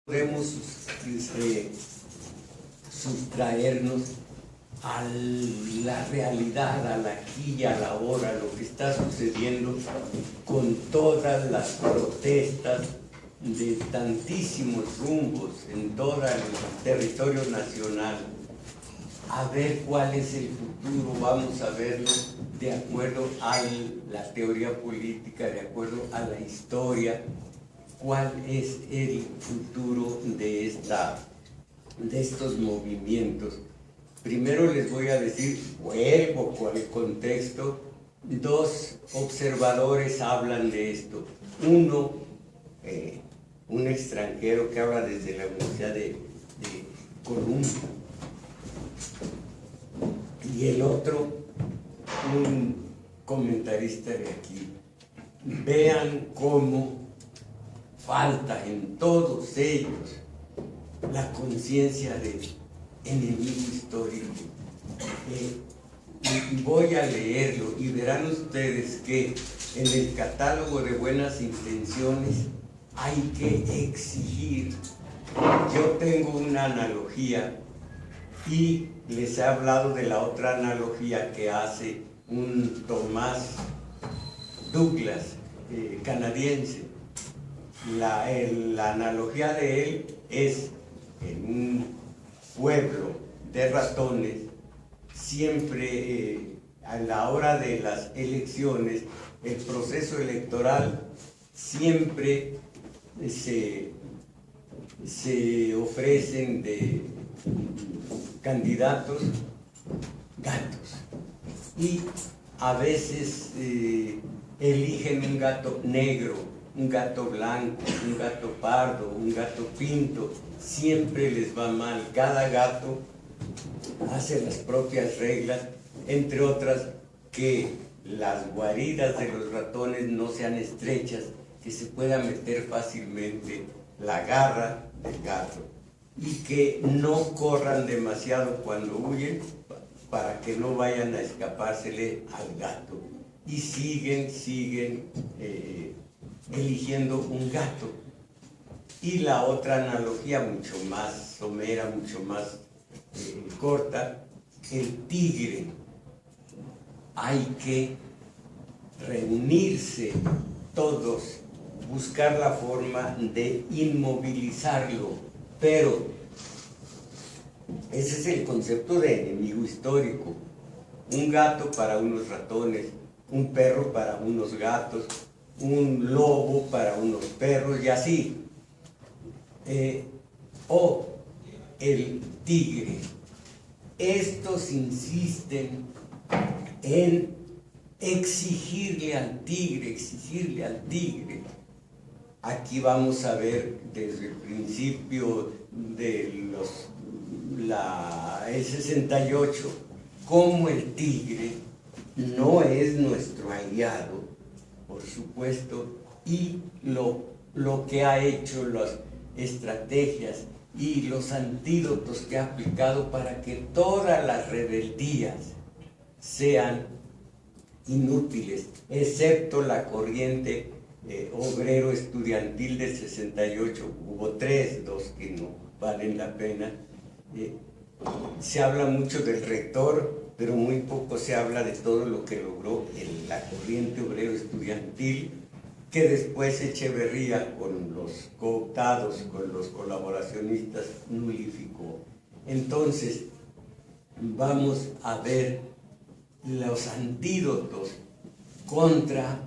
podemos sustraernos a la realidad, al aquí y a la hora, lo que está sucediendo con todas las protestas de tantísimos rumbos en todo el territorio nacional, a ver cuál es el futuro. Vamos a verlo de acuerdo a la teoría política, de acuerdo a la historia, cuál es el futuro de estos movimientos. Primero les voy a decir, vuelvo con el contexto, dos observadores hablan de esto. Uno, un extranjero que habla desde la Universidad de Columbia, y el otro, un comentarista de aquí. Vean cómo falta en todos ellos la conciencia de enemigo histórico. Voy a leerlo y verán ustedes que en el catálogo de buenas intenciones hay que exigir. Yo tengo una analogía y les he hablado de la otra analogía que hace un Thomas Douglas, canadiense. La analogía de él es en un pueblo de ratones, siempre a la hora de las elecciones, el proceso electoral siempre se ofrecen de candidatos gatos, y a veces eligen un gato negro, un gato blanco, un gato pardo, un gato pinto. Siempre les va mal. Cada gato hace las propias reglas, entre otras que las guaridas de los ratones no sean estrechas, que se pueda meter fácilmente la garra del gato, y que no corran demasiado cuando huyen para que no vayan a escapársele al gato, y siguen eligiendo un gato. Y la otra analogía, mucho más somera, mucho más corta, el tigre. Hay que reunirse todos, buscar la forma de inmovilizarlo, pero ese es el concepto de enemigo histórico. Un gato para unos ratones, un perro para unos gatos, un lobo para unos perros, y así. O el tigre. Estos insisten en exigirle al tigre. Aquí vamos a ver desde el principio de el 68 cómo el tigre no es nuestro aliado, por supuesto, y lo que ha hecho, las estrategias y los antídotos que ha aplicado para que todas las rebeldías sean inútiles, excepto la corriente obrero estudiantil del 68. Hubo dos que no valen la pena. Se habla mucho del rector, pero muy poco se habla de todo lo que logró la corriente obrero estudiantil, que después Echeverría, con los cooptados, con los colaboracionistas, nulificó. Entonces, vamos a ver los antídotos contra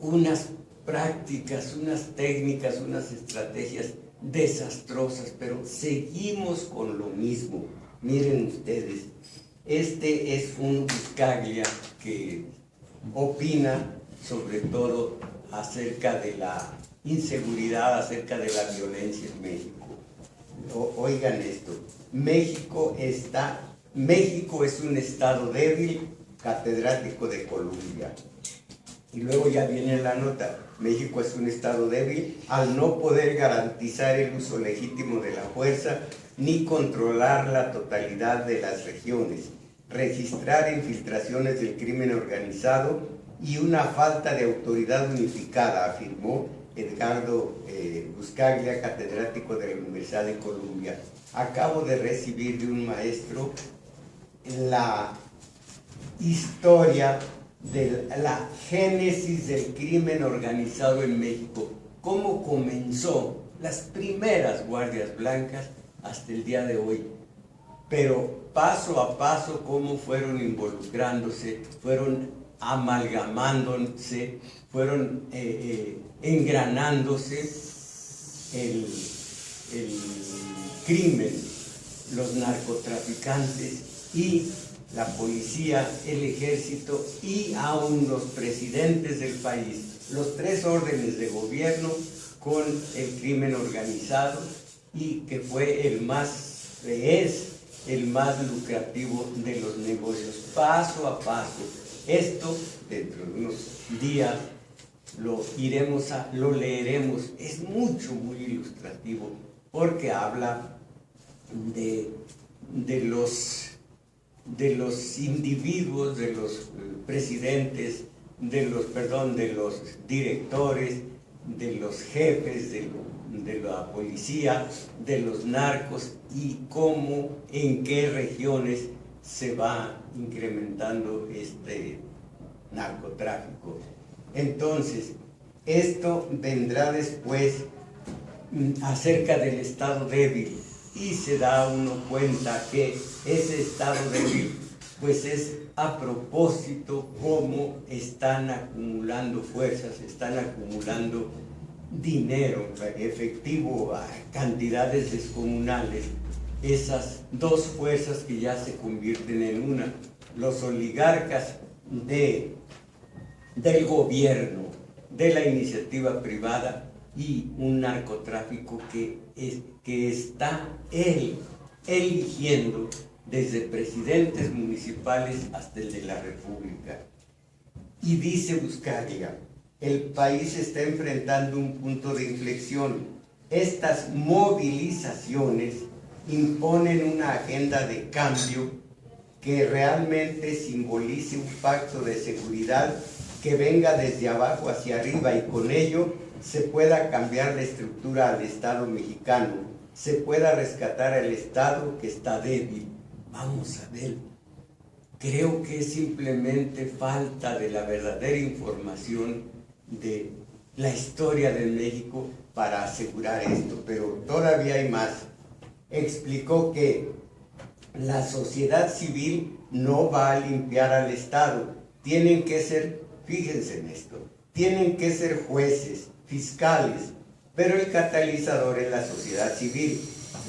unas prácticas, unas técnicas, unas estrategias desastrosas, pero seguimos con lo mismo. Miren ustedes, este es un Buscaglia que opina sobre todo acerca de la inseguridad, acerca de la violencia en México. Oigan esto: México es un estado débil, catedrático de Columbia. Y luego ya viene la nota: México es un estado débil al no poder garantizar el uso legítimo de la fuerza ni controlar la totalidad de las regiones, registrar infiltraciones del crimen organizado y una falta de autoridad unificada, afirmó Edgardo Buscaglia, catedrático de la Universidad de Columbia. Acabo de recibir de un maestro la historia de la génesis del crimen organizado en México, cómo comenzó las primeras guardias blancas hasta el día de hoy, pero paso a paso cómo fueron involucrándose, fueron amalgamándose, fueron engranándose el crimen, los narcotraficantes y la policía, el ejército y aún los presidentes del país, los tres órdenes de gobierno con el crimen organizado, y que fue es el más lucrativo de los negocios, paso a paso. Esto dentro de unos días lo leeremos, es muy ilustrativo, porque habla de los individuos, de los presidentes, de los directores, de los jefes de la policía, de los narcos, y cómo, en qué regiones se va incrementando este narcotráfico. Entonces, esto vendrá después acerca del estado débil, y se da uno cuenta que ese estado débil pues es a propósito cómo están acumulando fuerzas, están acumulando dinero, efectivo, a cantidades descomunales, esas dos fuerzas que ya se convierten en una, los oligarcas del gobierno, de la iniciativa privada, y un narcotráfico que está eligiendo desde presidentes municipales hasta el de la República. Y dice Buscaglia, el país está enfrentando un punto de inflexión. Estas movilizaciones imponen una agenda de cambio que realmente simbolice un pacto de seguridad que venga desde abajo hacia arriba, y con ello se pueda cambiar la estructura al Estado mexicano, se pueda rescatar al Estado que está débil. Vamos a ver, creo que es simplemente falta de la verdadera información de la historia de México para asegurar esto, pero todavía hay más. Explicó que la sociedad civil no va a limpiar al Estado, tienen que ser, fíjense en esto, tienen que ser jueces, fiscales, pero el catalizador es la sociedad civil.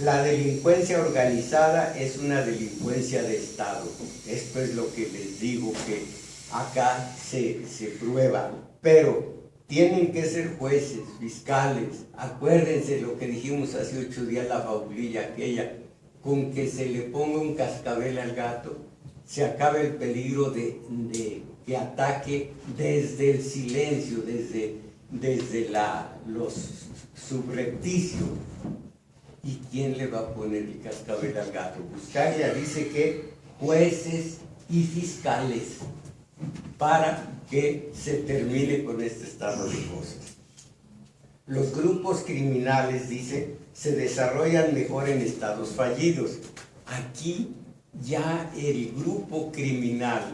La delincuencia organizada es una delincuencia de Estado. Esto es lo que les digo, que acá se prueba, pero tienen que ser jueces, fiscales. Acuérdense lo que dijimos hace 8 días, la fabulilla aquella, con que se le ponga un cascabel al gato, se acaba el peligro de que ataque desde el silencio, desde los subrepticios. ¿Y quién le va a poner el cascabel al gato? Buscaglia dice que jueces y fiscales, para que se termine con este estado de cosas. Los grupos criminales, dice, se desarrollan mejor en estados fallidos. Aquí ya el grupo criminal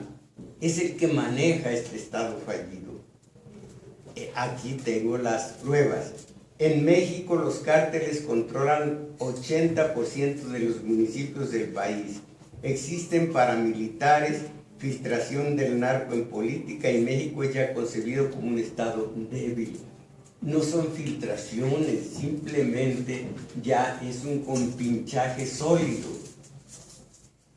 es el que maneja este estado fallido. Aquí tengo las pruebas. En México los cárteles controlan 80% de los municipios del país. Existen paramilitares, filtración del narco en política, y México es ya concebido como un estado débil. No son filtraciones, simplemente ya es un compinchaje sólido.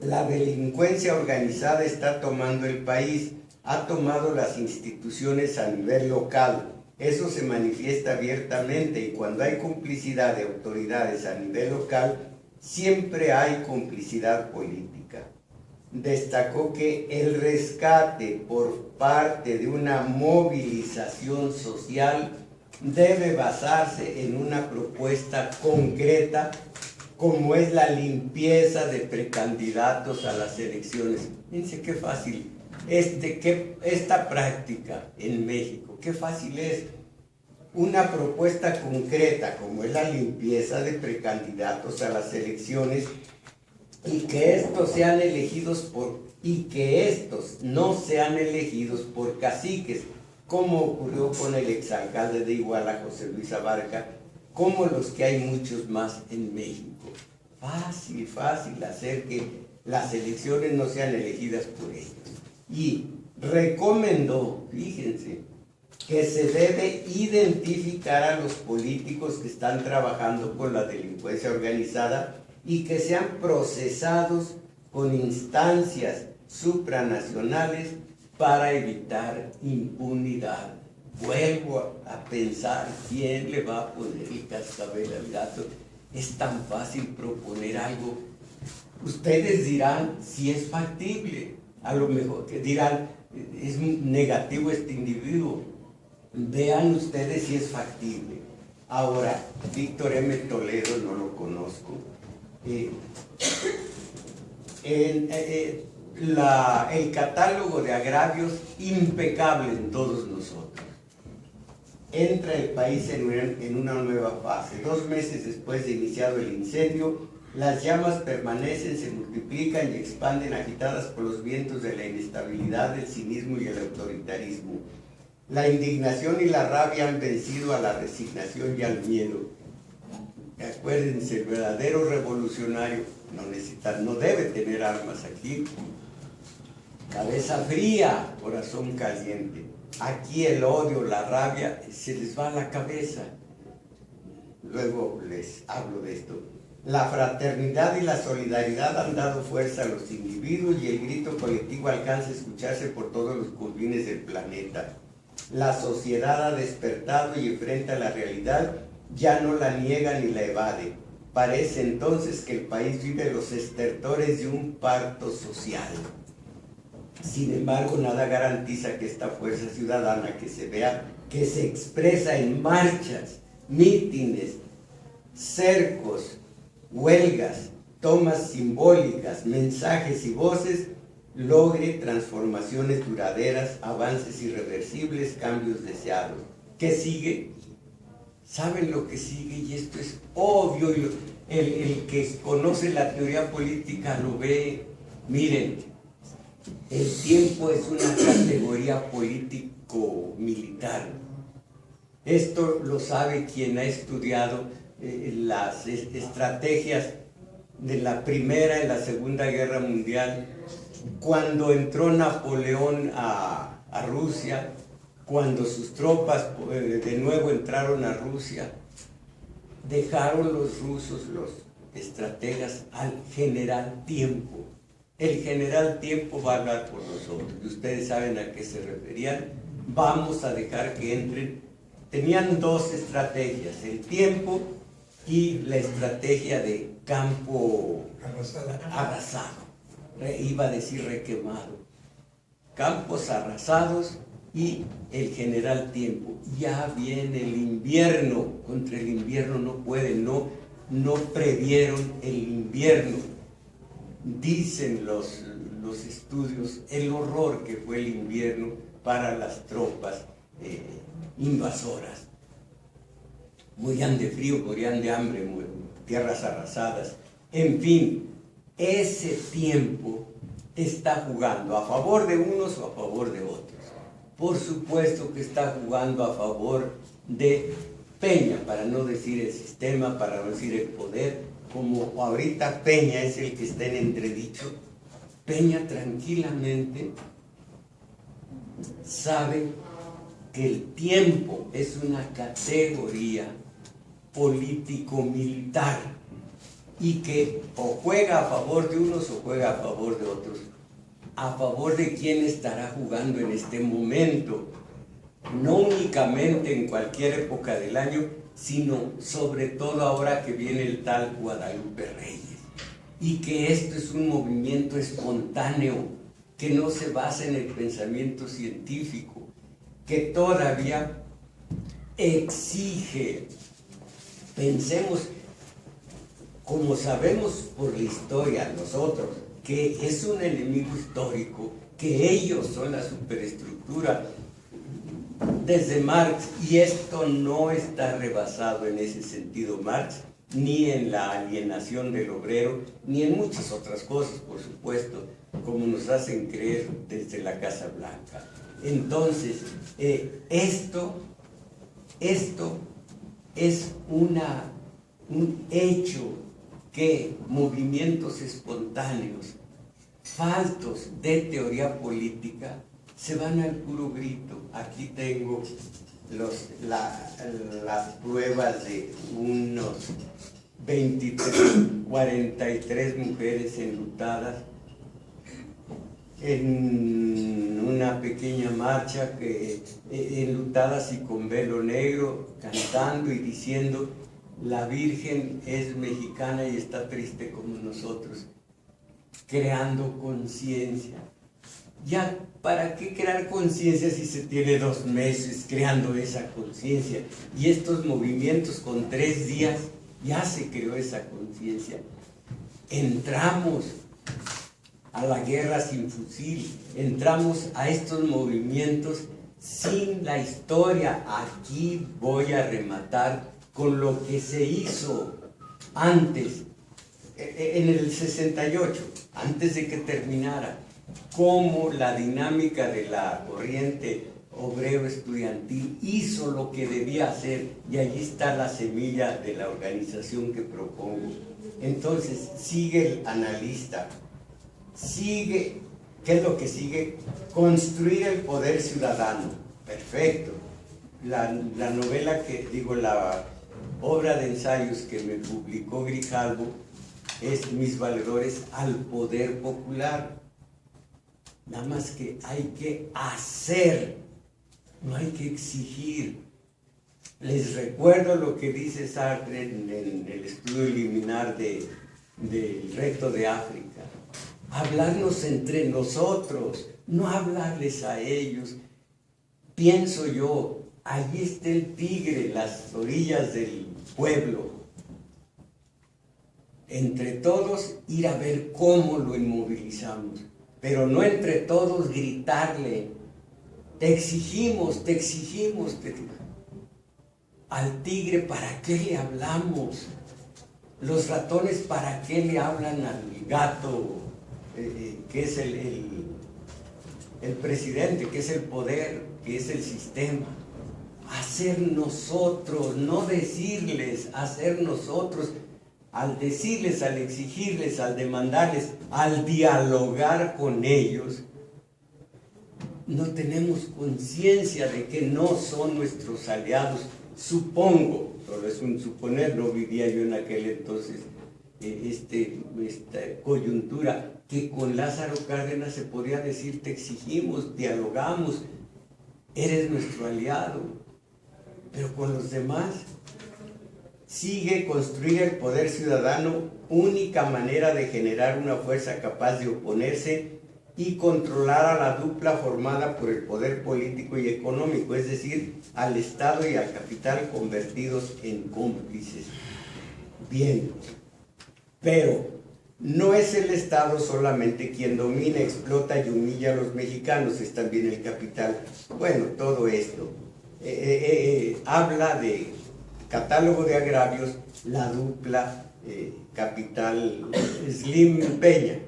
La delincuencia organizada está tomando el país, ha tomado las instituciones a nivel local. Eso se manifiesta abiertamente, y cuando hay complicidad de autoridades a nivel local, siempre hay complicidad política. Destacó que el rescate por parte de una movilización social debe basarse en una propuesta concreta, como es la limpieza de precandidatos a las elecciones. Fíjense qué fácil. Esta práctica en México, qué fácil es. una propuesta concreta como es la limpieza de precandidatos a las elecciones y que estos sean elegidos no sean elegidos por caciques, como ocurrió con el exalcalde de Iguala, José Luis Abarca, como los que hay muchos más en México. Fácil hacer que las elecciones no sean elegidas por ellos. Y recomendó, fíjense, que se debe identificar a los políticos que están trabajando con la delincuencia organizada y que sean procesados con instancias supranacionales para evitar impunidad. Vuelvo a pensar, ¿quién le va a poner el cascabel al gato? Es tan fácil proponer algo. Ustedes dirán si es factible, a lo mejor que dirán, es negativo este individuo. Vean ustedes si es factible. Ahora, Víctor M. Toledo no lo conozco. El catálogo de agravios impecable en todos nosotros. Entra el país en una nueva fase. 2 meses después de iniciado el incendio, las llamas permanecen, se multiplican y expanden agitadas por los vientos de la inestabilidad, el cinismo y el autoritarismo. La indignación y la rabia han vencido a la resignación y al miedo. Acuérdense, el verdadero revolucionario no debe tener armas aquí. Cabeza fría, corazón caliente. Aquí el odio, la rabia, se les va a la cabeza. Luego les hablo de esto. La fraternidad y la solidaridad han dado fuerza a los individuos y el grito colectivo alcanza a escucharse por todos los confines del planeta. La sociedad ha despertado y enfrenta la realidad, ya no la niega ni la evade. Parece entonces que el país vive los estertores de un parto social. Sin embargo, nada garantiza que esta fuerza ciudadana que se vea, que se expresa en marchas, mítines, cercos, huelgas, tomas simbólicas, mensajes y voces, logre transformaciones duraderas, avances irreversibles, cambios deseados. ¿Qué sigue? ¿Saben lo que sigue? Y esto es obvio, y el que conoce la teoría política lo ve. Miren, el tiempo es una categoría político-militar. Esto lo sabe quien ha estudiado las estrategias de la Primera y la Segunda Guerra Mundial. Cuando entró Napoleón a Rusia, cuando sus tropas de nuevo entraron a Rusia, dejaron los rusos, los estrategas, al general Tiempo. El general Tiempo va a hablar por nosotros, y ustedes saben a qué se referían. Vamos a dejar que entren. Tenían 2 estrategias, el tiempo y la estrategia de campo arrasado. Iba a decir requemado. Campos arrasados y el general Tiempo. Ya viene el invierno, contra el invierno no pueden, no previeron el invierno. Dicen los estudios el horror que fue el invierno para las tropas invasoras. Morían de frío, morían de hambre, tierras arrasadas. En fin, ese tiempo está jugando a favor de unos o a favor de otros. Por supuesto que está jugando a favor de Peña, para no decir el sistema, para no decir el poder. Como ahorita Peña es el que está en entredicho, Peña tranquilamente sabe que el tiempo es una categoría político-militar y que o juega a favor de unos o juega a favor de otros. ¿A favor de quién estará jugando en este momento? No únicamente en cualquier época del año, sino sobre todo ahora que viene el tal Guadalupe Reyes. Y que esto es un movimiento espontáneo, que no se basa en el pensamiento científico, que todavía exige. Pensemos, como sabemos por la historia nosotros, que es un enemigo histórico, que ellos son la superestructura. desde Marx, y esto no está rebasado en ese sentido Marx, ni en la alienación del obrero, ni en muchas otras cosas, por supuesto, como nos hacen creer desde la Casa Blanca. Entonces, esto es un hecho que movimientos espontáneos, faltos de teoría política, se van al puro grito. Aquí tengo las pruebas de unos 43 mujeres enlutadas en una pequeña marcha, enlutadas y con velo negro, cantando y diciendo: la Virgen es mexicana y está triste como nosotros, creando conciencia. Ya, ¿para qué crear conciencia si se tiene 2 meses creando esa conciencia? Y estos movimientos con 3 días ya se creó esa conciencia. Entramos a la guerra sin fusil, entramos a estos movimientos sin la historia. Aquí voy a rematar con lo que se hizo antes, en el 68, antes de que terminara, cómo la dinámica de la corriente obrero estudiantil hizo lo que debía hacer, y allí está la semilla de la organización que propongo. Entonces sigue el analista, ¿qué es lo que sigue? Construir el poder ciudadano. Perfecto. La obra de ensayos que me publicó Grijalvo es Mis valedores al poder popular. Nada más que hay que hacer, no hay que exigir. Les recuerdo lo que dice Sartre en el estudio liminar del reto de África. Hablarnos entre nosotros, no hablarles a ellos. Pienso yo, allí está el tigre, las orillas del pueblo. Entre todos ir a ver cómo lo inmovilizamos, pero no entre todos gritarle: te exigimos, te exigimos. Al tigre, ¿para qué le hablamos? Los ratones, ¿para qué le hablan al gato, que es el presidente, que es el poder, que es el sistema? Hacer nosotros, no decirles, hacer nosotros. Al decirles, al exigirles, al demandarles, al dialogar con ellos, no tenemos conciencia de que no son nuestros aliados. Supongo, pero es un suponer, no vivía yo en aquel entonces, esta coyuntura, que con Lázaro Cárdenas se podía decir: te exigimos, dialogamos, eres nuestro aliado. Pero con los demás sigue construir el poder ciudadano, única manera de generar una fuerza capaz de oponerse y controlar a la dupla formada por el poder político y económico, es decir, al Estado y al capital convertidos en cómplices. Bien, pero no es el Estado solamente quien domina, explota y humilla a los mexicanos, es también el capital. Bueno, todo esto habla de catálogo de agravios, la dupla capital Slim Peña.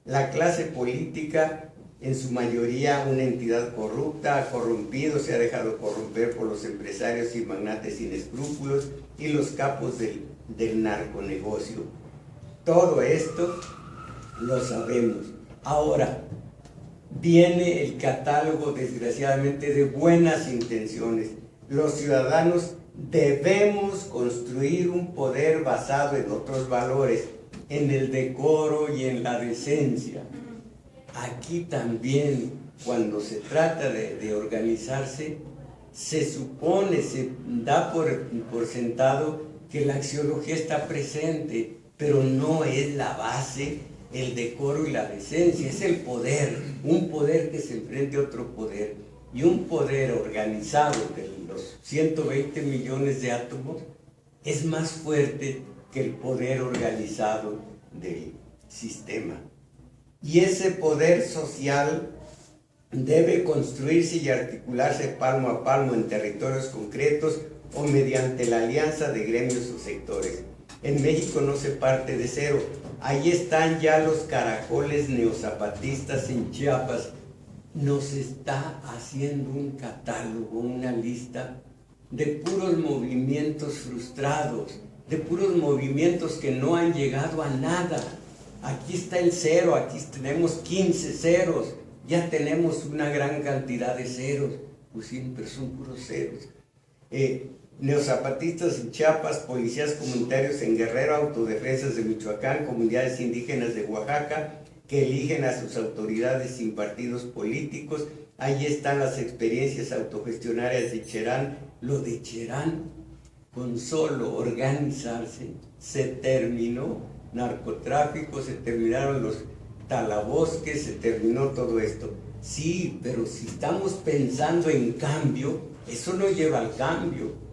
La clase política, en su mayoría una entidad corrupta, ha corrompido, se ha dejado corromper por los empresarios y magnates sin escrúpulos y los capos del narconegocio. Todo esto lo sabemos. Ahora, viene el catálogo, desgraciadamente, de buenas intenciones. Los ciudadanos debemos construir un poder basado en otros valores, en el decoro y en la decencia. Aquí también, cuando se trata de organizarse, se supone, se da por sentado que la axiología está presente, pero no es la base el decoro y la decencia, es el poder, un poder que se enfrente a otro poder, y un poder organizado de los 120 millones de átomos es más fuerte que el poder organizado del sistema. Y ese poder social debe construirse y articularse palmo a palmo en territorios concretos o mediante la alianza de gremios o sectores. En México no se parte de cero. Ahí están ya los caracoles neozapatistas en Chiapas. Nos está haciendo un catálogo, una lista de puros movimientos frustrados, de puros movimientos que no han llegado a nada. Aquí está el cero, aquí tenemos 15 ceros, ya tenemos una gran cantidad de ceros, pues siempre son puros ceros. Neozapatistas en Chiapas, policías comunitarios en Guerrero, autodefensas de Michoacán, comunidades indígenas de Oaxaca, que eligen a sus autoridades sin partidos políticos. Ahí están las experiencias autogestionarias de Cherán. Lo de Cherán, con solo organizarse, se terminó narcotráfico, se terminaron los talabosques, se terminó todo esto. Sí, pero si estamos pensando en cambio, eso no lleva al cambio.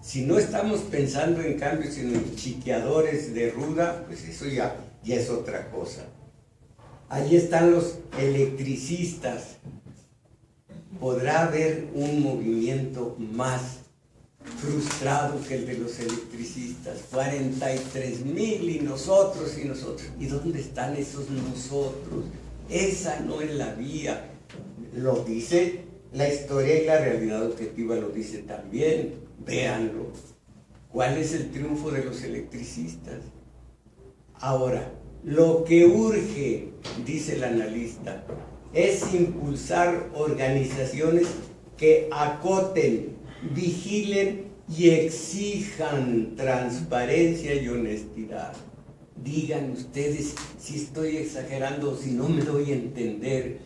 Si no estamos pensando en cambio, sino en chiqueadores de ruda, pues eso ya es otra cosa. Ahí están los electricistas. ¿Podrá haber un movimiento más frustrado que el de los electricistas? 43,000 y nosotros. ¿Y dónde están esos nosotros? Esa no es la vía. Lo dice la historia y la realidad objetiva, lo dice también. Véanlo. ¿Cuál es el triunfo de los electricistas? Ahora, lo que urge, dice el analista, es impulsar organizaciones que acoten, vigilen y exijan transparencia y honestidad. Digan ustedes si estoy exagerando o si no me doy a entender.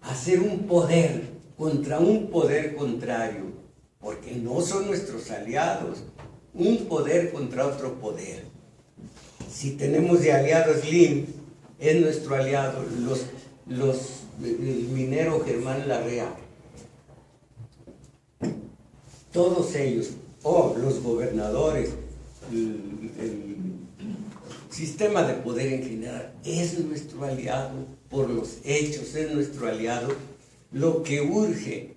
Hacer un poder contra un poder contrario, porque no son nuestros aliados, un poder contra otro poder. Si tenemos de aliado Slim, es nuestro aliado, el minero Germán Larrea, todos ellos, los gobernadores, el sistema de poder en general, es nuestro aliado por los hechos, es nuestro aliado. Lo que urge,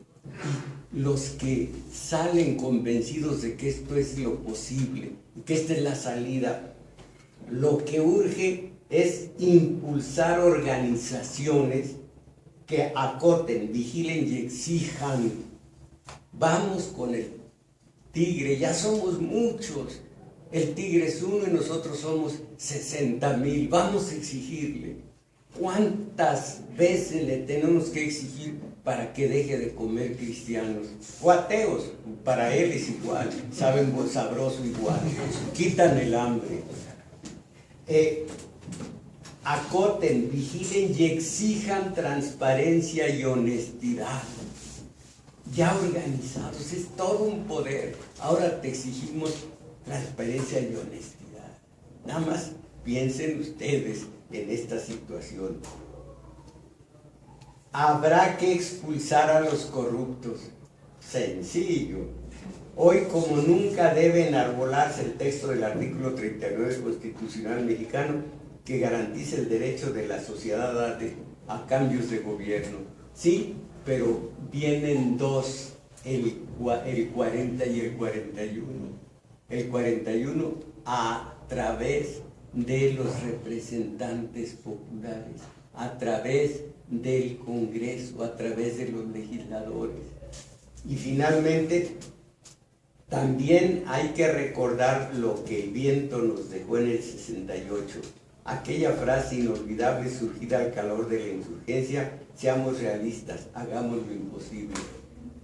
los que salen convencidos de que esto es lo posible, que esta es la salida, lo que urge es impulsar organizaciones que acoten, vigilen y exijan. Vamos con el tigre, ya somos muchos, el tigre es uno y nosotros somos 60,000, vamos a exigirle. ¿Cuántas veces le tenemos que exigir para que deje de comer cristianos o ateos? Para él es igual, saben sabroso igual, quitan el hambre. Acoten, vigilen y exijan transparencia y honestidad. Ya organizados, es todo un poder. Ahora te exigimos transparencia y honestidad. Nada más piensen ustedes en esta situación. Habrá que expulsar a los corruptos. Sencillo. Hoy, como nunca, debe enarbolarse el texto del artículo 39 constitucional mexicano que garantiza el derecho de la sociedad a cambios de gobierno. Sí, pero vienen dos, el 40 y el 41. El 41 a través de los representantes populares, a través del Congreso, a través de los legisladores. Y finalmente, también hay que recordar lo que el viento nos dejó en el 68, aquella frase inolvidable surgida al calor de la insurgencia: seamos realistas, hagamos lo imposible.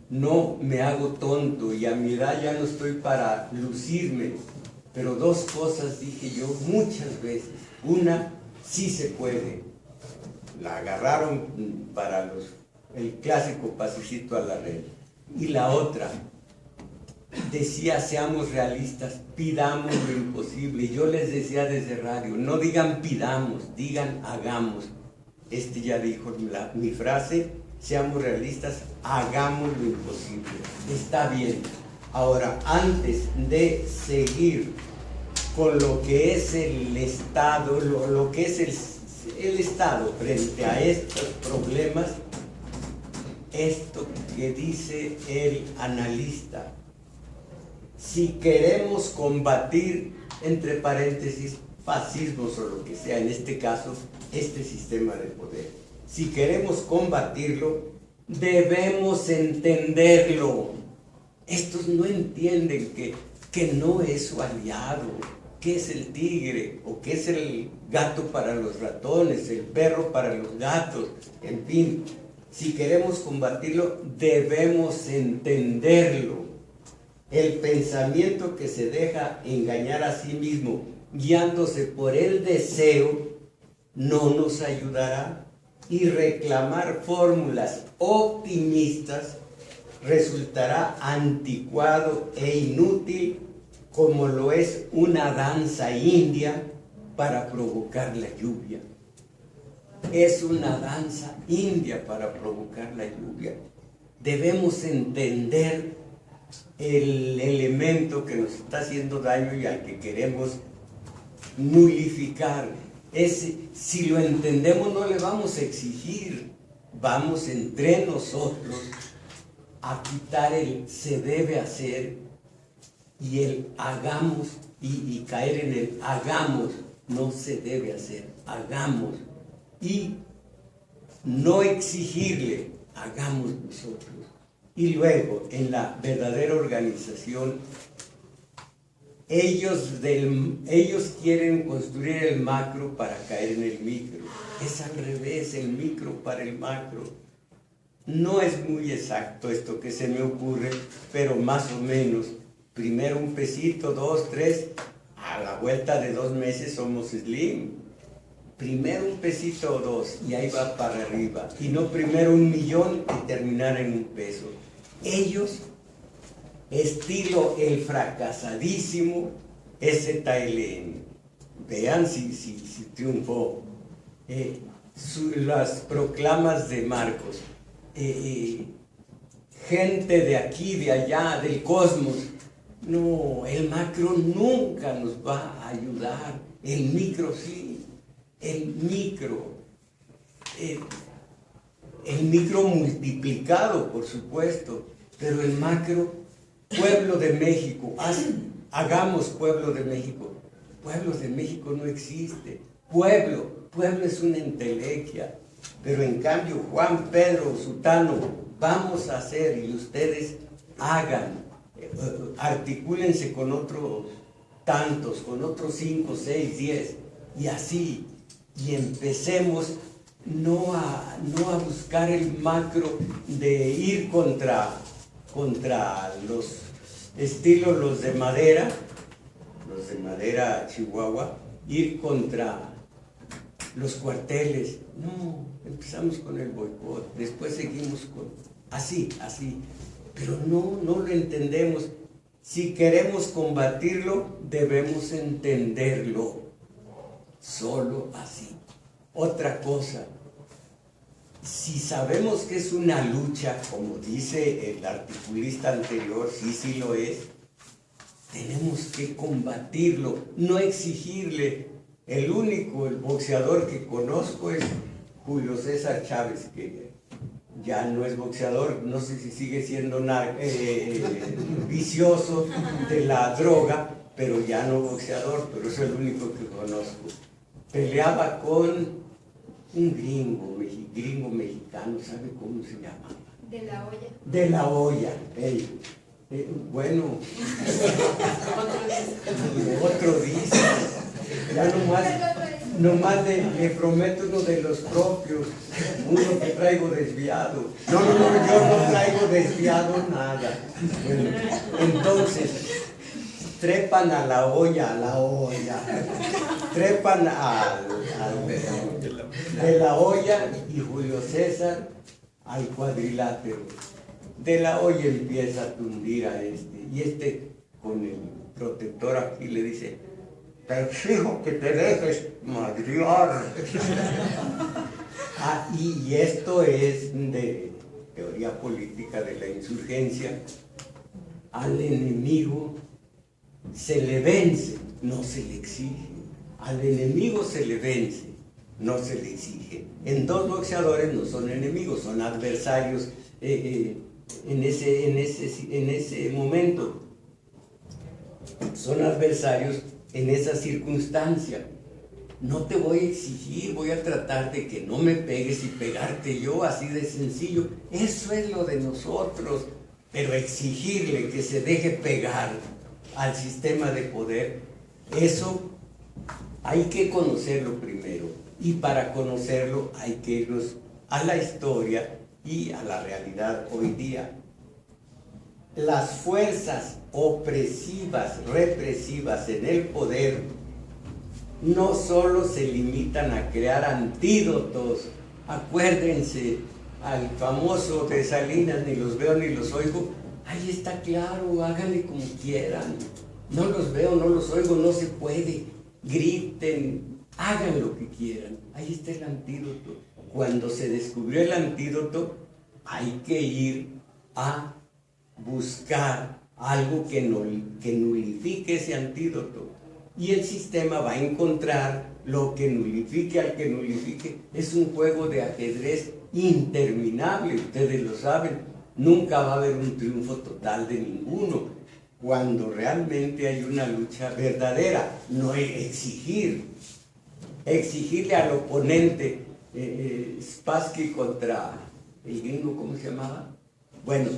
No me hago tonto y a mi edad ya no estoy para lucirme, pero dos cosas dije yo muchas veces. Una, sí se puede. La agarraron para el clásico pasecito a la red. Y la otra, decía, seamos realistas, pidamos lo imposible. Y yo les decía desde radio, no digan pidamos, digan hagamos. Ya dijo mi frase: seamos realistas, hagamos lo imposible. Está bien. Ahora, antes de seguir con lo que es el Estado, lo que es el Estado frente a estos problemas, esto que dice el analista. Si queremos combatir, entre paréntesis, fascismos o lo que sea, en este caso, este sistema de poder, si queremos combatirlo, debemos entenderlo. Estos no entienden que no es su aliado, que es el tigre, o que es el gato para los ratones, el perro para los gatos, en fin. Si queremos combatirlo, debemos entenderlo. El pensamiento que se deja engañar a sí mismo, guiándose por el deseo, no nos ayudará, y reclamar fórmulas optimistas resultará anticuado e inútil, como lo es una danza india para provocar la lluvia. Es una danza india para provocar la lluvia. Debemos entender el elemento que nos está haciendo daño y al que queremos nulificar. Si lo entendemos, no le vamos a exigir, vamos entre nosotros a quitar el se debe hacer y el hagamos, y caer en el hagamos. No se debe hacer, hagamos, y no exigirle, hagamos nosotros. Y luego, en la verdadera organización, ellos quieren construir el macro para caer en el micro. Es al revés, el micro para el macro. No es muy exacto esto que se me ocurre, pero más o menos. Primero un pesito, 2, 3, a la vuelta de 2 meses somos slim. Primero un pesito o 2 y ahí va para arriba. Y no primero 1,000,000 y terminar en 1 peso. Ellos, estilo el fracasadísimo ZLN. Vean si triunfó. Las proclamas de Marcos. Gente de aquí, de allá, del cosmos. No, el macro nunca nos va a ayudar. El micro sí. El micro multiplicado, por supuesto, pero el macro, pueblo de México, hagamos pueblo de México. Pueblo de México no existe. Pueblo es una entelequia, pero en cambio Juan, Pedro, Sutano, vamos a hacer, y ustedes hagan, articúlense con otros tantos, con otros 5, 6, 10, y así. Y empecemos no a buscar el macro de ir contra los estilos, los de madera Chihuahua, ir contra los cuarteles. No, empezamos con el boicot, después seguimos con así, pero no lo entendemos. Si queremos combatirlo, debemos entenderlo. Solo así. Otra cosa, si sabemos que es una lucha, como dice el articulista anterior, sí lo es, tenemos que combatirlo, no exigirle. El boxeador que conozco es Julio César Chávez, que ya no es boxeador, no sé si sigue siendo vicioso de la droga, pero ya no boxeador, pero es el único que conozco. Peleaba con un gringo mexicano, ¿sabe cómo se llama? De la Hoya. Bueno, otro dice, ya nomás le prometo uno de los propios, uno que traigo desviado. No, yo no traigo desviado nada. Bueno, entonces, trepan a la olla, trepan de la olla, y Julio César al cuadrilátero. De la olla empieza a tundir a y con el protector aquí le dice: te exijo que te dejes madrear. Y esto es de teoría política de la insurgencia. Al enemigo se le vence, no se le exige. Al enemigo se le vence, no se le exige. En dos boxeadores no son enemigos, son adversarios en ese momento. Son adversarios en esa circunstancia. No te voy a exigir, voy a tratar de que no me pegues y pegarte yo, así de sencillo. Eso es lo de nosotros. Pero exigirle que se deje pegar al sistema de poder, eso hay que conocerlo primero. Y para conocerlo hay que irnos a la historia y a la realidad hoy día. Las fuerzas opresivas, represivas en el poder no solo se limitan a crear antídotos. Acuérdense, al famoso de Salinas, ni los veo ni los oigo. Ahí está claro, háganle como quieran. No los veo, no los oigo, no se puede. Griten, hagan lo que quieran. Ahí está el antídoto. Cuando se descubrió el antídoto, hay que ir a buscar algo que nulifique ese antídoto. Y el sistema va a encontrar lo que nulifique al que nulifique. Es un juego de ajedrez interminable, ustedes lo saben. Nunca va a haber un triunfo total de ninguno. Cuando realmente hay una lucha verdadera, no exigirle al oponente, Spassky contra el gringo, ¿cómo se llamaba? Bueno,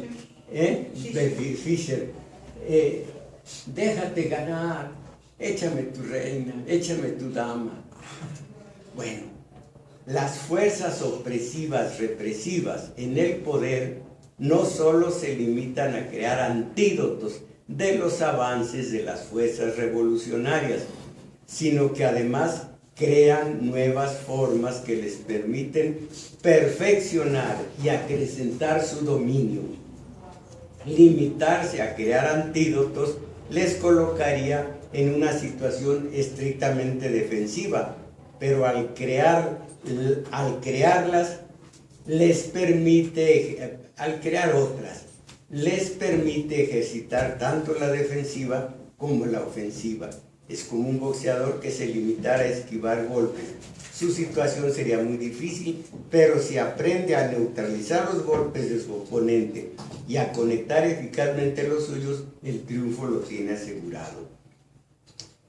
Fischer, déjate ganar, échame tu reina, échame tu dama. Bueno, las fuerzas opresivas, represivas en el poder no solo se limitan a crear antídotos de los avances de las fuerzas revolucionarias, sino que además crean nuevas formas que les permiten perfeccionar y acrecentar su dominio. Limitarse a crear antídotos les colocaría en una situación estrictamente defensiva, pero al crearlas les permite, al crear otras, les permite ejercitar tanto la defensiva como la ofensiva. Es como un boxeador que se limitara a esquivar golpes. Su situación sería muy difícil, pero si aprende a neutralizar los golpes de su oponente y a conectar eficazmente los suyos, el triunfo lo tiene asegurado.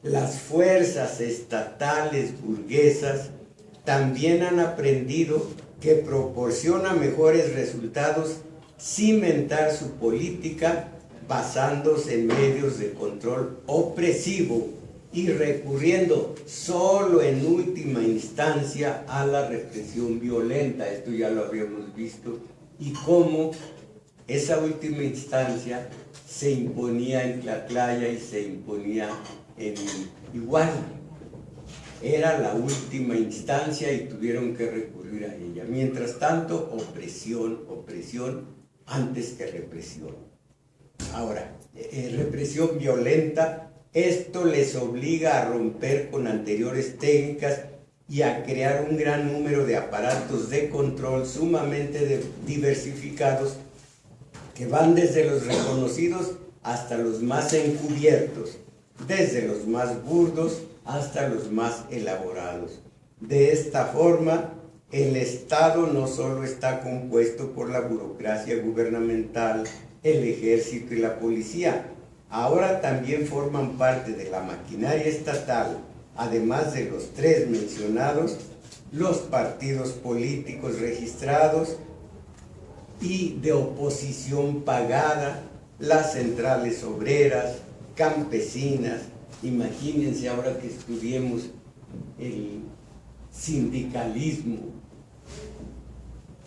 Las fuerzas estatales burguesas también han aprendido que proporciona mejores resultados cimentar su política basándose en medios de control opresivo y recurriendo solo en última instancia a la represión violenta. Esto ya lo habíamos visto, y cómo esa última instancia se imponía en Tlatlaya y se imponía en Iguala. Era la última instancia y tuvieron que recurrir a ella. Mientras tanto, opresión, opresión antes que represión. Ahora, represión violenta. Esto les obliga a romper con anteriores técnicas y a crear un gran número de aparatos de control sumamente diversificados que van desde los reconocidos hasta los más encubiertos, desde los más burdos hasta los más elaborados. De esta forma, el Estado no solo está compuesto por la burocracia gubernamental, el ejército y la policía, ahora también forman parte de la maquinaria estatal, además de los tres mencionados, los partidos políticos registrados y de oposición pagada, las centrales obreras, campesinas. Imagínense ahora que estudiemos el sindicalismo,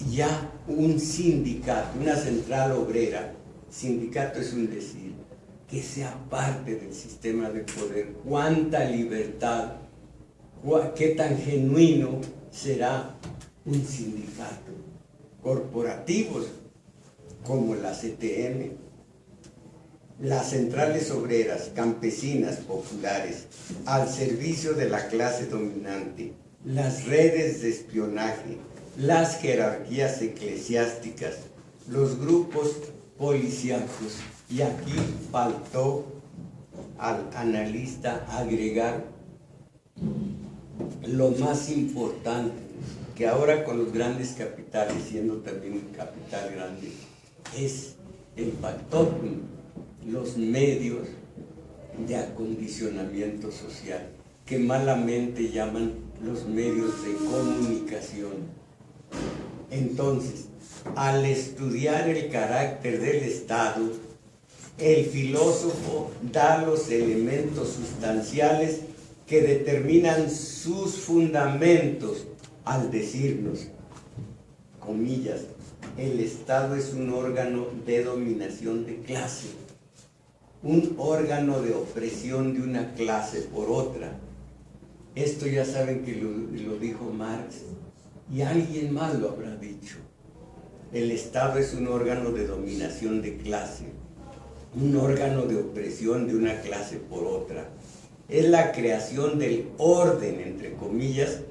ya un sindicato, una central obrera, sindicato es un decir, que sea parte del sistema de poder. ¿Cuánta libertad, qué tan genuino será un sindicato? Corporativos como la CTM, las centrales obreras, campesinas, populares, al servicio de la clase dominante, las redes de espionaje, las jerarquías eclesiásticas, los grupos policíacos. Y aquí faltó al analista agregar lo más importante, que ahora con los grandes capitales, siendo también un capital grande, es el factor, los medios de acondicionamiento social, que malamente llaman los medios de comunicación. Entonces, al estudiar el carácter del Estado, el filósofo da los elementos sustanciales que determinan sus fundamentos al decirnos, comillas, el Estado es un órgano de dominación de clase, un órgano de opresión de una clase por otra. Esto ya saben que lo dijo Marx, y alguien más lo habrá dicho. El Estado es un órgano de dominación de clase, un órgano de opresión de una clase por otra. Es la creación del orden, entre comillas,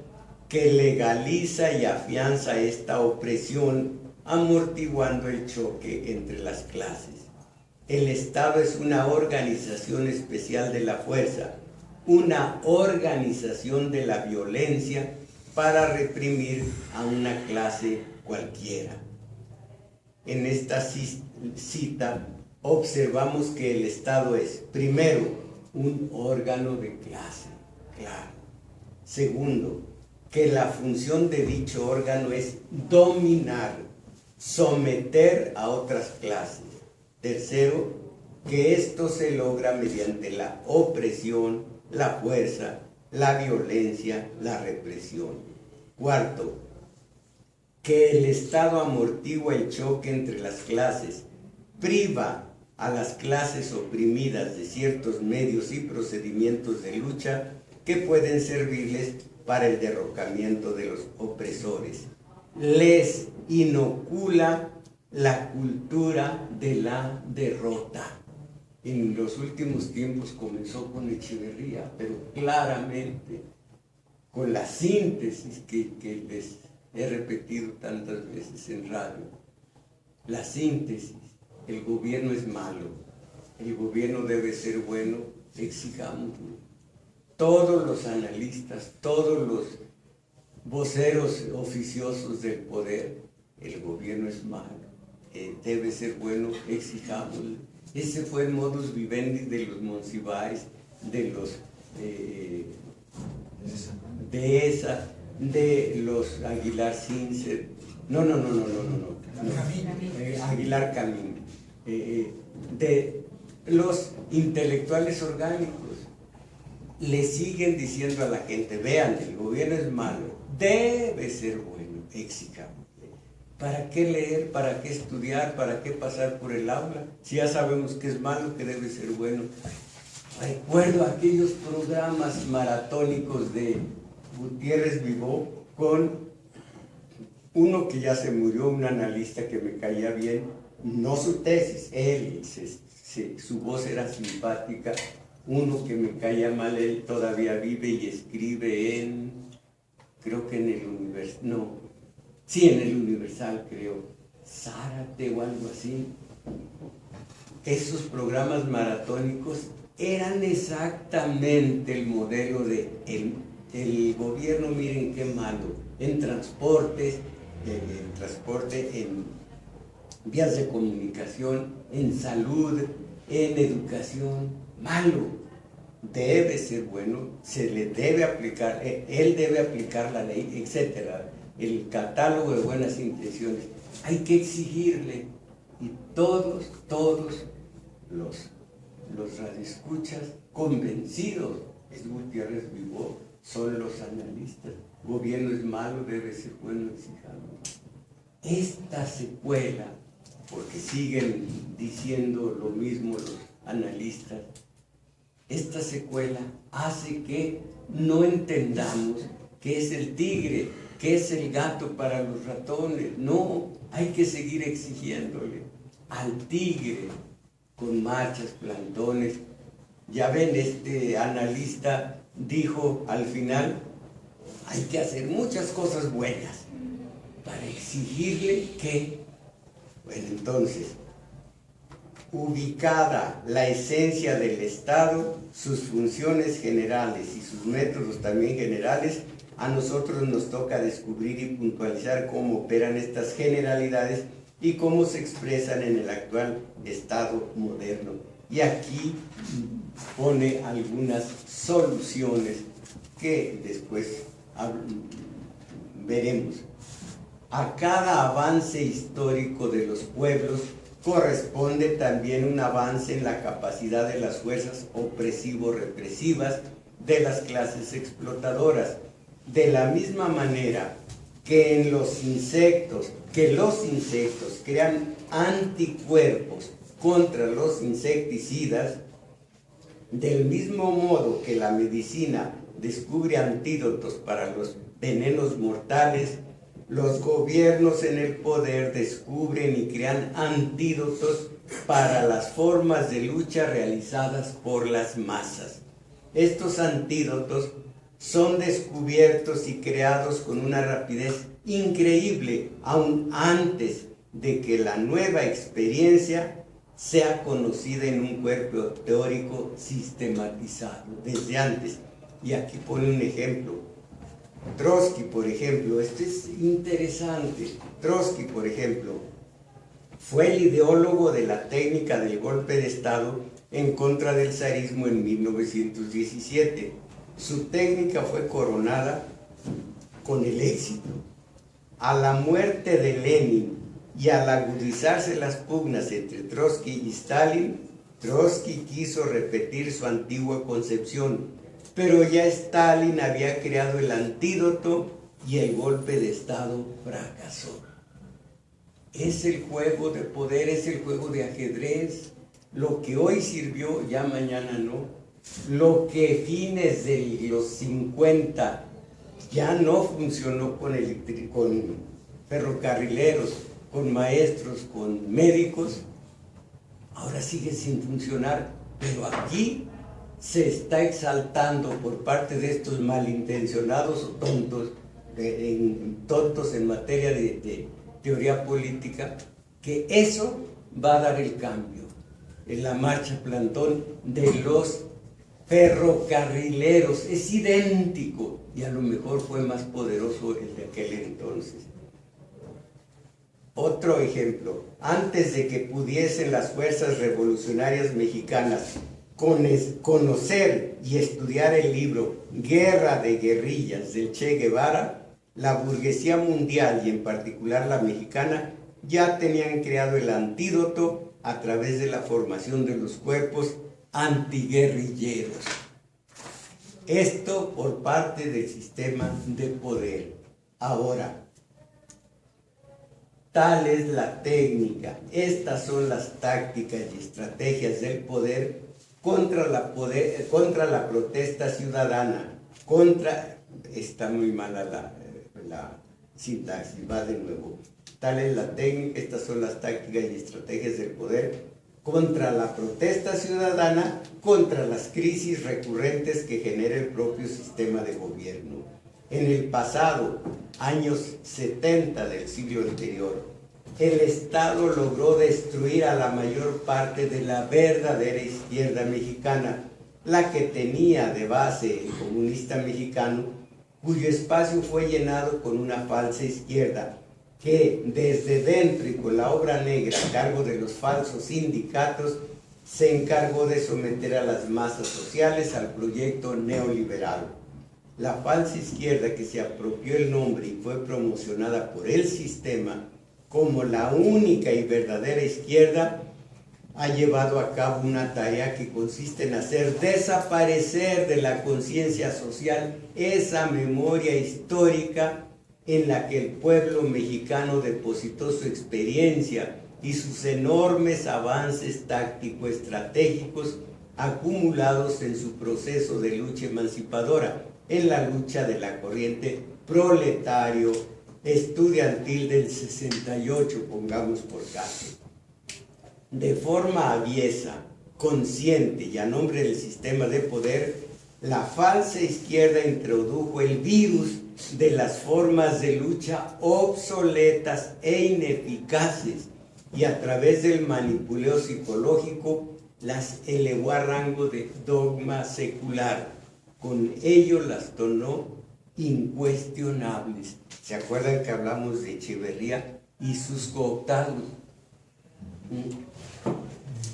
que legaliza y afianza esta opresión, amortiguando el choque entre las clases. El Estado es una organización especial de la fuerza, una organización de la violencia para reprimir a una clase cualquiera. En esta cita observamos que el Estado es, primero, un órgano de clase, claro. Segundo, que la función de dicho órgano es dominar, someter a otras clases. Tercero, que esto se logra mediante la opresión, la fuerza, la violencia, la represión. Cuarto, que el Estado amortigua el choque entre las clases, priva a las clases oprimidas de ciertos medios y procedimientos de lucha que pueden servirles para el derrocamiento de los opresores. Les inocula la cultura de la derrota. En los últimos tiempos comenzó con Echeverría, pero claramente con la síntesis que les he repetido tantas veces en radio. La síntesis, el gobierno es malo, el gobierno debe ser bueno, exijámoslo. Todos los analistas, todos los voceros oficiosos del poder, el gobierno es malo, debe ser bueno, exijámoslo. Ese fue el modus vivendi de los Monsiváis, de los de los Aguilar Sincer, Aguilar Camín, de los intelectuales orgánicos. Le siguen diciendo a la gente, vean, el gobierno es malo, debe ser bueno, exijamos. ¿Para qué leer? ¿Para qué estudiar? ¿Para qué pasar por el aula? Si ya sabemos que es malo, que debe ser bueno. Recuerdo aquellos programas maratónicos de Gutiérrez Vivó con uno que ya se murió, un analista que me caía bien, no su tesis, él, su voz era simpática, uno que me caía mal, él todavía vive y escribe en, creo que en el Universal, en el Universal, creo, Zárate o algo así. Esos programas maratónicos eran exactamente el modelo de el gobierno, miren qué malo, en transporte, en vías de comunicación, en salud, en educación, malo. Debe ser bueno, se le debe aplicar, él debe aplicar la ley, etcétera. El catálogo de buenas intenciones. Hay que exigirle, y todos los radioescuchas convencidos, es Gutiérrez Vivó, son los analistas. Gobierno es malo, debe ser bueno, exijamos. Esta secuela, porque siguen diciendo lo mismo los analistas, esta secuela hace que no entendamos qué es el tigre, qué es el gato para los ratones. No, hay que seguir exigiéndole al tigre con marchas, plantones. Ya ven, este analista dijo al final, hay que hacer muchas cosas buenas para exigirle que, bueno, entonces, ubicada la esencia del Estado, sus funciones generales y sus métodos también generales, A nosotros nos toca descubrir y puntualizar cómo operan estas generalidades y cómo se expresan en el actual Estado moderno. Y aquí pone algunas soluciones que después veremos. A cada avance histórico de los pueblos corresponde también un avance en la capacidad de las fuerzas opresivo-represivas de las clases explotadoras. De la misma manera que los insectos crean anticuerpos contra los insecticidas, del mismo modo que la medicina descubre antídotos para los venenos mortales, los gobiernos en el poder descubren y crean antídotos para las formas de lucha realizadas por las masas. Estos antídotos son descubiertos y creados con una rapidez increíble, aún antes de que la nueva experiencia sea conocida en un cuerpo teórico sistematizado, desde antes. Y aquí pone un ejemplo. Trotsky, por ejemplo, esto es interesante. Trotsky, por ejemplo, fue el ideólogo de la técnica del golpe de Estado en contra del zarismo en 1917. Su técnica fue coronada con el éxito. A la muerte de Lenin y al agudizarse las pugnas entre Trotsky y Stalin, Trotsky quiso repetir su antigua concepción, pero ya Stalin había creado el antídoto y el golpe de Estado fracasó. Es el juego de poder, es el juego de ajedrez. Lo que hoy sirvió, ya mañana no. Lo que fines de los 50 ya no funcionó con ferrocarrileros, con maestros, con médicos, ahora sigue sin funcionar, pero aquí se está exaltando por parte de estos malintencionados o tontos, tontos en materia de teoría política, que eso va a dar el cambio en la marcha plantón de los ferrocarrileros. Es idéntico y a lo mejor fue más poderoso el de aquel entonces. Otro ejemplo, antes de que pudiesen las fuerzas revolucionarias mexicanas conocer y estudiar el libro Guerra de Guerrillas del Che Guevara, la burguesía mundial y en particular la mexicana ya tenían creado el antídoto a través de la formación de los cuerpos antiguerrilleros. Esto por parte del sistema de poder. Ahora, tal es la técnica, estas son las tácticas y estrategias del poder contra la protesta ciudadana, está muy mala la sintaxis, va de nuevo. Tal es la técnica, estas son las tácticas y estrategias del poder contra la protesta ciudadana, contra las crisis recurrentes que genera el propio sistema de gobierno. En el pasado, años 70 del siglo anterior, el Estado logró destruir a la mayor parte de la verdadera izquierda mexicana, la que tenía de base el comunista mexicano, cuyo espacio fue llenado con una falsa izquierda, que desde dentro y con la obra negra a cargo de los falsos sindicatos, se encargó de someter a las masas sociales al proyecto neoliberal. La falsa izquierda, que se apropió el nombre y fue promocionada por el sistema como la única y verdadera izquierda, ha llevado a cabo una tarea que consiste en hacer desaparecer de la conciencia social esa memoria histórica en la que el pueblo mexicano depositó su experiencia y sus enormes avances táctico-estratégicos acumulados en su proceso de lucha emancipadora, en la lucha de la corriente proletario estudiantil del 68, pongamos por caso. De forma aviesa, consciente y a nombre del sistema de poder, la falsa izquierda introdujo el virus de las formas de lucha obsoletas e ineficaces y a través del manipuleo psicológico las elevó a rango de dogma secular. Con ello las tornó incuestionables. ¿Se acuerdan que hablamos de Echeverría y sus cooptados?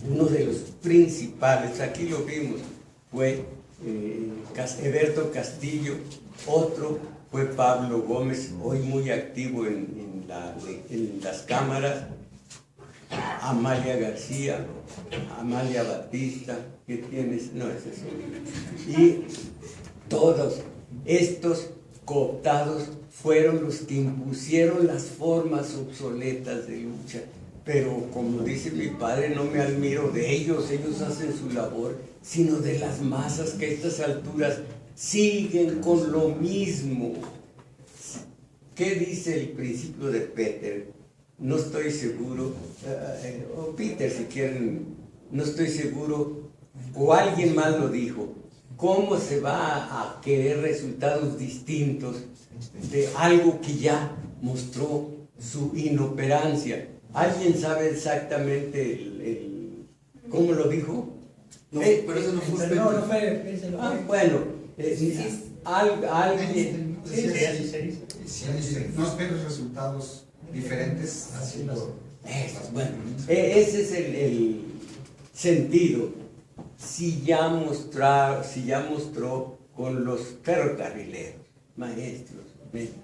Uno de los principales, aquí lo vimos, fue Eberto Castillo, otro fue Pablo Gómez, hoy muy activo en las cámaras, Amalia García, Amalia Batista, ¿qué tienes? No, ese es otro. Y todos estos cooptados fueron los que impusieron las formas obsoletas de lucha. Pero como dice mi padre, no me admiro de ellos, ellos hacen su labor, sino de las masas que a estas alturas siguen con lo mismo. ¿Qué dice el principio de Peter? No estoy seguro, o Peter si quieren, no estoy seguro, o alguien más lo dijo. ¿Cómo se va a querer resultados distintos de algo que ya mostró su inoperancia? ¿Alguien sabe exactamente cómo lo dijo? No, pero eso no fue. No fue. Bueno, alguien. Si no esperes resultados diferentes, Bueno, ese es el sentido. Si ya mostró con los ferrocarrileros, maestros, médicos,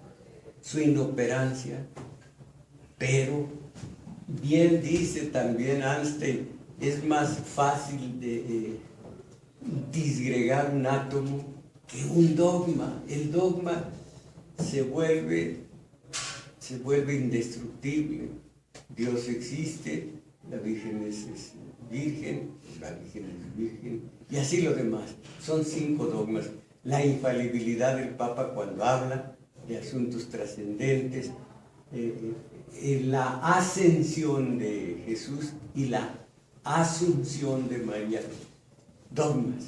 su inoperancia, pero bien dice también Einstein, es más fácil de disgregar un átomo que un dogma. El dogma se vuelve indestructible. Dios existe, la Virgen es virgen, la Virgen es virgen, y así lo demás. Son 5 dogmas. La infalibilidad del Papa cuando habla de asuntos trascendentes, la ascensión de Jesús y la asunción de María. Dogmas.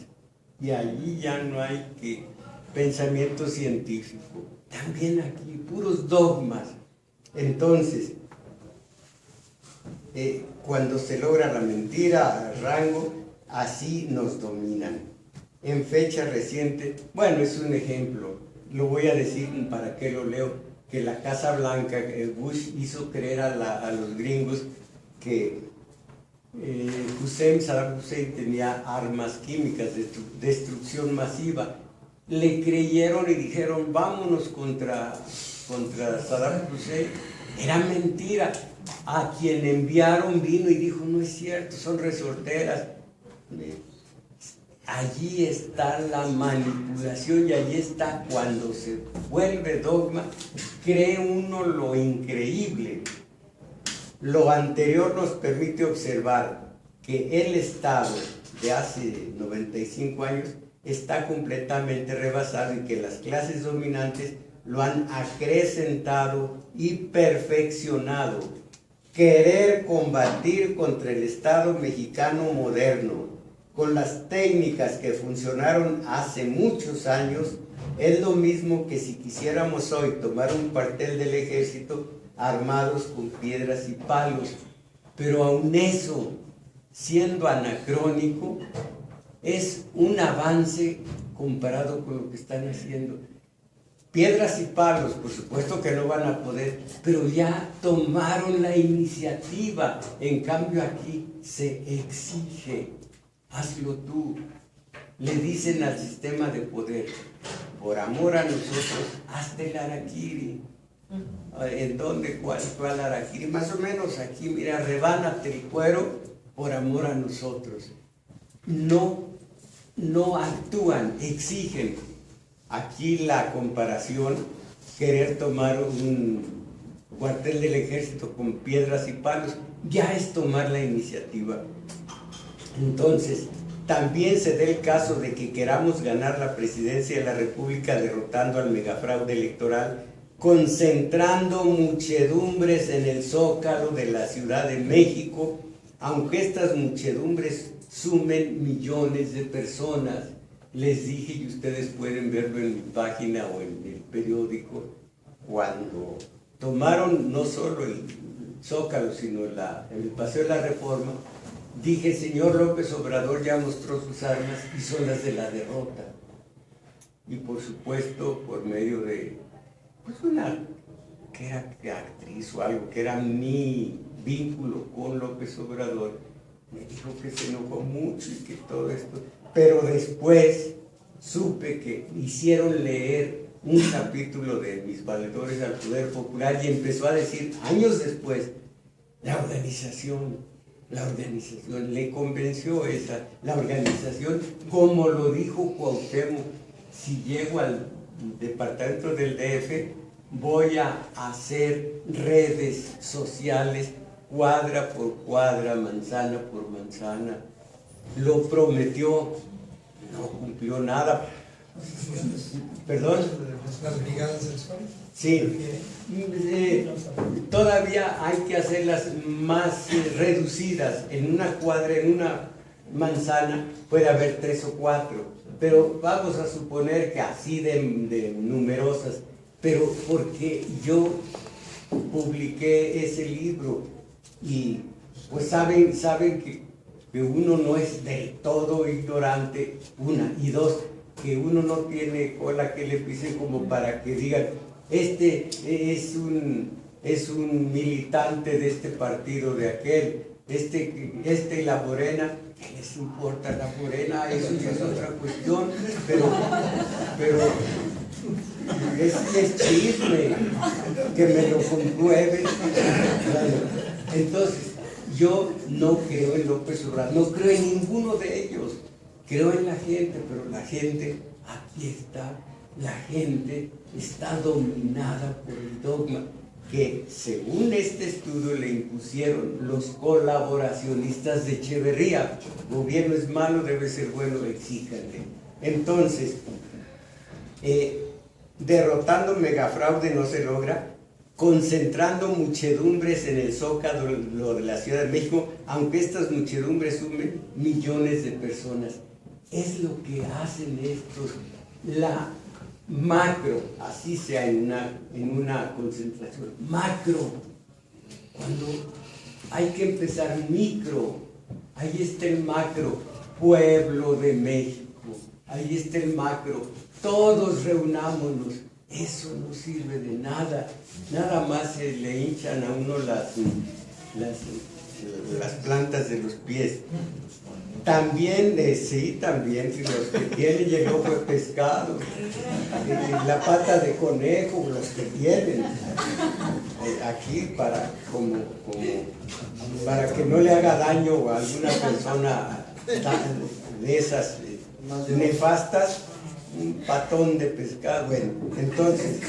Y allí ya no hay pensamiento científico. También aquí, puros dogmas. Entonces, cuando se logra la mentira, rango, así nos dominan. En fecha reciente, bueno, es un ejemplo, lo voy a decir para qué lo leo, que la Casa Blanca, Bush hizo creer a los gringos que Saddam Hussein tenía armas químicas de destrucción masiva. Le creyeron y dijeron, vámonos contra Saddam Hussein. Era mentira. A quien enviaron vino y dijo, no es cierto, son resorteras. Allí está la manipulación y allí está cuando se vuelve dogma, cree uno lo increíble. Lo anterior nos permite observar que el Estado de hace 95 años está completamente rebasado y que las clases dominantes lo han acrecentado y perfeccionado. Querer combatir contra el Estado mexicano moderno con las técnicas que funcionaron hace muchos años es lo mismo que si quisiéramos hoy tomar un cuartel del ejército armados con piedras y palos. Pero aun eso, siendo anacrónico, es un avance comparado con lo que están haciendo. Piedras y palos, por supuesto que no van a poder, pero ya tomaron la iniciativa. En cambio aquí se exige, hazlo tú. Le dicen al sistema de poder, por amor a nosotros, hazte el harakiri. ¿En dónde? ¿Cuál harakiri? Más o menos aquí, mira, rebánate el cuero por amor a nosotros. No actúan, exigen. Aquí la comparación, querer tomar un cuartel del ejército con piedras y palos, ya es tomar la iniciativa. Entonces, también se da el caso de que queramos ganar la presidencia de la República derrotando al megafraude electoral, concentrando muchedumbres en el Zócalo de la Ciudad de México, aunque estas muchedumbres sumen millones de personas. Les dije, y ustedes pueden verlo en mi página o en el periódico, cuando tomaron no solo el Zócalo, sino el Paseo de la Reforma, dije, señor López Obrador ya mostró sus armas y son las de la derrota. y por supuesto por medio de pues una que era actriz o algo, que era mi vínculo con López Obrador, me dijo que se enojó mucho y que todo esto, pero después supe que hicieron leer un capítulo de Mis Valedores al Poder Popular y empezó a decir, años después, la organización le convenció la organización, como lo dijo Cuauhtémoc, si llego al departamento del DF, voy a hacer redes sociales, cuadra por cuadra, manzana por manzana. Lo prometió, no cumplió nada. ¿Perdón? ¿Las brigadas del sol? Sí. Todavía hay que hacerlas más reducidas. En una cuadra, en una manzana, puede haber 3 o 4. Pero vamos a suponer que así de numerosas. Pero porque yo publiqué ese libro y pues saben que uno no es del todo ignorante, una, y dos, que uno no tiene cola que le pisen como para que digan, este es un militante de este partido, de aquel, este la Morena, ¿qué les importa la Morena? Eso ya es otra cuestión, pero es chisme, que me lo comprueben. Entonces, yo no creo en López Obrador, no creo en ninguno de ellos, creo en la gente, pero la gente, aquí está, la gente está dominada por el dogma que, según este estudio, le impusieron los colaboracionistas de Echeverría. Gobierno es malo, debe ser bueno, exíjanle. Entonces, derrotando megafraude no se logra, concentrando muchedumbres en el Zócalo de la Ciudad de México, aunque estas muchedumbres sumen millones de personas. Es lo que hacen estos, la macro, así sea en una concentración, macro, cuando hay que empezar micro, ahí está el macro, pueblo de México, ahí está el macro, todos reunámonos. Eso no sirve de nada, nada más se le hinchan a uno las plantas de los pies. También, sí, también, si los que tienen el ojo de pescado, la pata de conejo, los que tienen, aquí para que no le haga daño a alguna persona de esas nefastas, un patón de pescado. Bueno, entonces,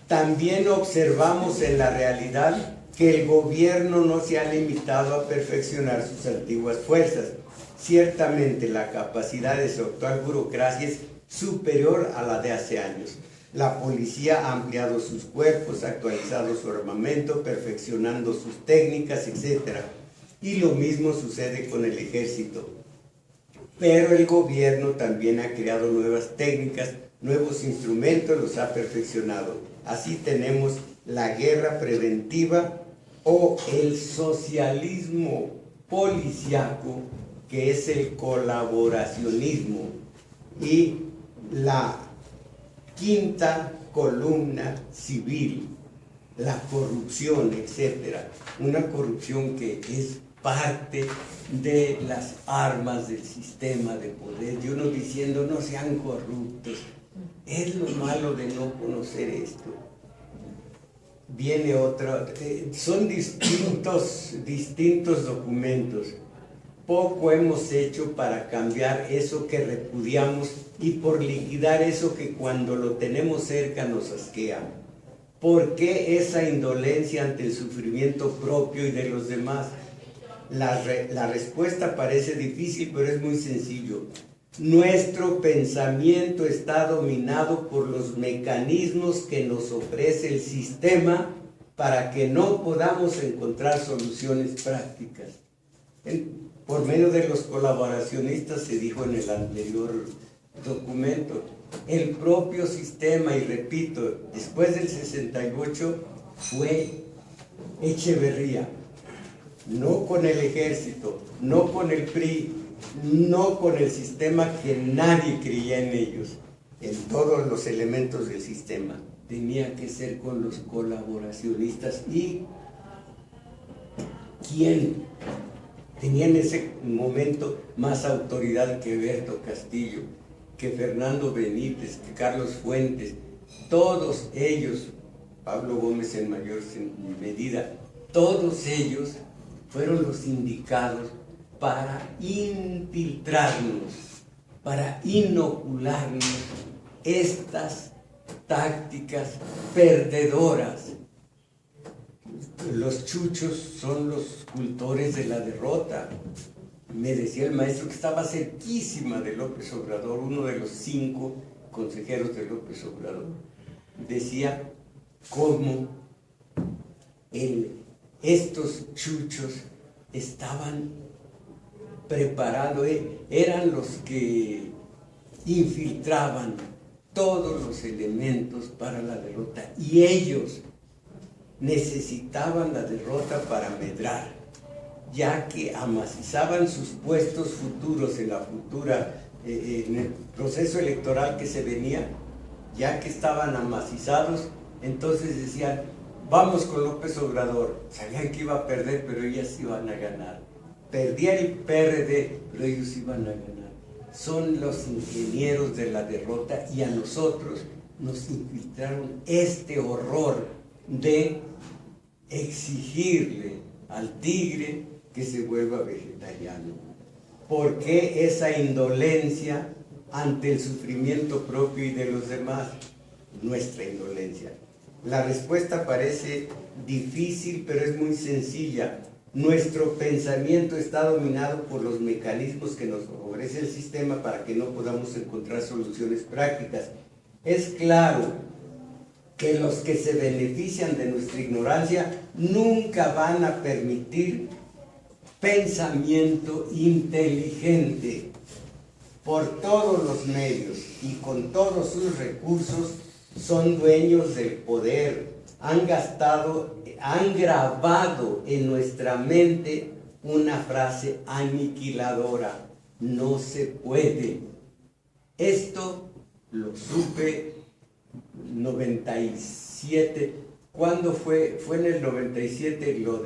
también observamos en la realidad que el gobierno no se ha limitado a perfeccionar sus antiguas fuerzas. Ciertamente la capacidad de su actual burocracia es superior a la de hace años. La policía ha ampliado sus cuerpos, actualizado su armamento, perfeccionando sus técnicas, etc. Y lo mismo sucede con el ejército. Pero el gobierno también ha creado nuevas técnicas, nuevos instrumentos, los ha perfeccionado. Así tenemos la guerra preventiva o el socialismo policiaco, que es el colaboracionismo, y la quinta columna civil, la corrupción, etc. Una corrupción que es parte de las armas del sistema de poder, y uno diciendo no sean corruptos. Es lo malo de no conocer esto. Viene otra, son distintos documentos. Poco hemos hecho para cambiar eso que repudiamos y por liquidar eso que cuando lo tenemos cerca nos asquea. ¿Por qué esa indolencia ante el sufrimiento propio y de los demás? La respuesta parece difícil, pero es muy sencillo. Nuestro pensamiento está dominado por los mecanismos que nos ofrece el sistema para que no podamos encontrar soluciones prácticas. Por medio de los colaboracionistas, se dijo en el anterior documento, el propio sistema, y repito, después del 68 fue Echeverría, no con el ejército, no con el PRI, no con el sistema que nadie creía en ellos. en todos los elementos del sistema. Tenía que ser con los colaboracionistas. ¿Y quién tenía en ese momento más autoridad que Berto Castillo, que Fernando Benítez, que Carlos Fuentes? Todos ellos, Pablo Gómez en mayor medida, todos ellos fueron los indicados para infiltrarnos, para inocularnos estas tácticas perdedoras. Los chuchos son los cultores de la derrota. Me decía el maestro que estaba cerquísima de López Obrador, uno de los 5 consejeros de López Obrador. Decía cómo estos chuchos estaban preparando, eran los que infiltraban todos los elementos para la derrota, y ellos necesitaban la derrota para medrar, ya que amacizaban sus puestos futuros en en el proceso electoral que se venía. Ya que estaban amacizados, entonces decían, vamos con López Obrador. Sabían que iba a perder, pero ellas iban a ganar. Perdía el PRD, pero ellos iban a ganar. Son los ingenieros de la derrota, y a nosotros nos infiltraron este horror de exigirle al tigre que se vuelva vegetariano. ¿Por qué esa indolencia ante el sufrimiento propio y de los demás? Nuestra indolencia. La respuesta parece difícil, pero es muy sencilla. Nuestro pensamiento está dominado por los mecanismos que nos ofrece el sistema para que no podamos encontrar soluciones prácticas. Es claro que los que se benefician de nuestra ignorancia nunca van a permitir pensamiento inteligente. Por todos los medios y con todos sus recursos son dueños del poder. Han grabado en nuestra mente una frase aniquiladora: no se puede. Esto lo supe 97. ¿Cuándo fue? Fue en el 97 lo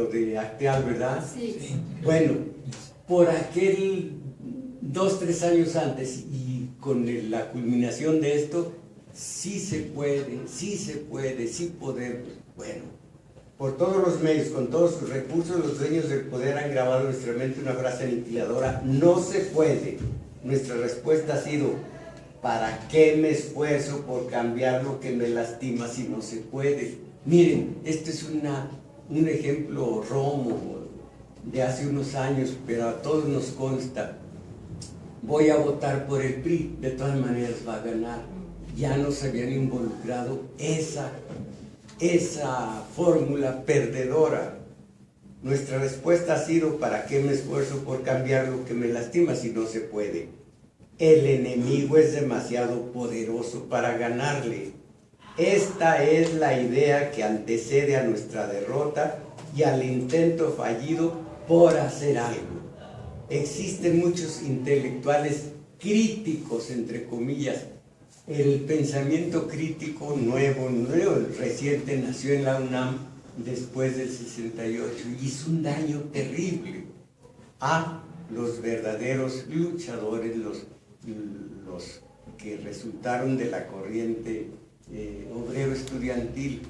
de Acteal, ¿verdad? Sí. Bueno, por aquel 2-3 años antes, y con la culminación de esto, sí se puede, sí podemos. Bueno, por todos los medios, con todos sus recursos, los dueños del poder han grabado en nuestra mente una frase aniquiladora: no se puede. Nuestra respuesta ha sido: ¿para qué me esfuerzo por cambiar lo que me lastima si no se puede? Miren, este es un ejemplo romo de hace unos años, pero a todos nos consta. Voy a votar por el PRI, de todas maneras va a ganar. Ya nos habían involucrado esa fórmula perdedora. Nuestra respuesta ha sido: ¿para qué me esfuerzo por cambiar lo que me lastima si no se puede? El enemigo es demasiado poderoso para ganarle. Esta es la idea que antecede a nuestra derrota y al intento fallido por hacer algo. Existen muchos intelectuales críticos, entre comillas. El pensamiento crítico nuevo, reciente, nació en la UNAM después del 68 y hizo un daño terrible a los verdaderos luchadores, los que resultaron de la corriente obrero estudiantil.